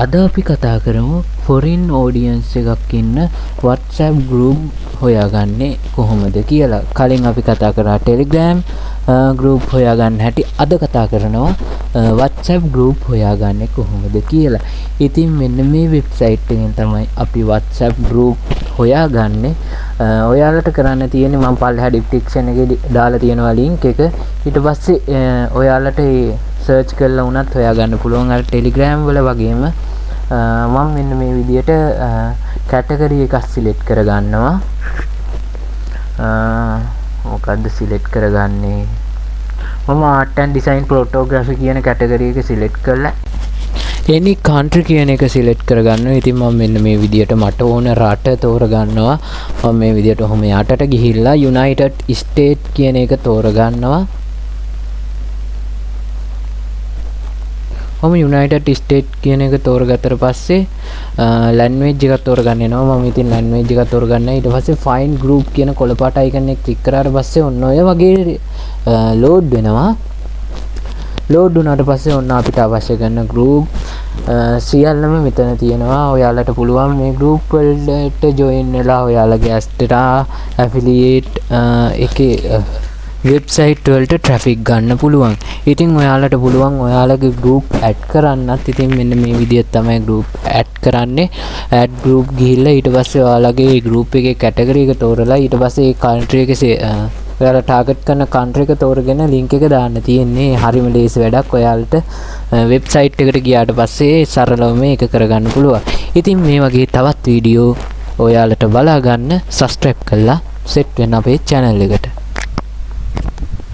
අද අපි කතා කරමු ෆොරින් ඔඩියන්ස් එකක් ඉන්න WhatsApp group හොයාගන්නේ කොහොමද කියලා. කලින් අපි කතා කරා Telegram group හොයාගන්න හැටි. අද කතා කරනවා WhatsApp group හොයාගන්නේ කොහොමද කියලා. ඉතින් මෙන්න මේ වෙබ්සයිට් එකෙන් තමයි අපි WhatsApp group හොයාගන්නේ. ඔයාලට කරන්න තියෙන්නේ මම පල්ලෙහා description එකේ දාලා තියෙනවා link එක. ඊට පස්සේ ඔයාලට සර්ච් කරලා වුණත් හොයාගන්න පුළුවන් අර Telegram වල වගේම. මම මෙන්න මේ විදියට කැටගරි එකක් සිලෙක්ට් කරගන්නවා. මොකද්ද සිලෙක්ට් කරගන්නේ? මම art and design photography කියන කැටගරි එක සිලෙක්ට් කරලා any country කියන එක සිලෙක්ට් කරගන්නවා. ඉතින් මම මෙන්න මේ විදියට මට ඕන රට තෝරගන්නවා. මම මේ විදියට ඔහොම යටට ගිහිල්ලා United States කියන එක තෝරගන්නවා. මම United States කියන එක තෝරගත්තට පස්සේ language එකක් තෝරගන්න වෙනවා. මම ඉතින් language එකක් තෝරගන්නවා. ඊට පස්සේ find group කියන කොළ පාට icon එක ක්ලික් කරාට පස්සේ ඔන්න ඔය වගේ load වෙනවා. load වුණාට පස්සේ ඔන්න අපිට අවශ්‍ය කරන group සියල්ලම මෙතන තියෙනවා. ඔයාලට පුළුවන් මේ group වලට join වෙලා ඔයාලගේ Astra affiliate එකේ වෙබ්සයිට් වලට ට්‍රැෆික් ගන්න පුළුවන්. ඉතින් ඔයාලට පුළුවන් ඔයාලගේ group add කරන්නත්. ඉතින් මෙන්න මේ විදිහට තමයි group add කරන්නේ. add group ගිහිල්ලා ඊට පස්සේ ඔයාලගේ group එකේ category එක තෝරලා ඊට පස්සේ ඒ country එකේ ඔයාලා target කරන country එක තෝරගෙන link එක දාන්න තියෙන්නේ. හරිම ලේසි වැඩක්. ඔයාලට වෙබ්සයිට් එකට ගියාට පස්සේ සරලව මේක කරගන්න පුළුවන්. ඉතින් මේ වගේ තවත් වීඩියෝ ඔයාලට බලා ගන්න subscribe කරලා set වෙන්න අපේ channel එකට.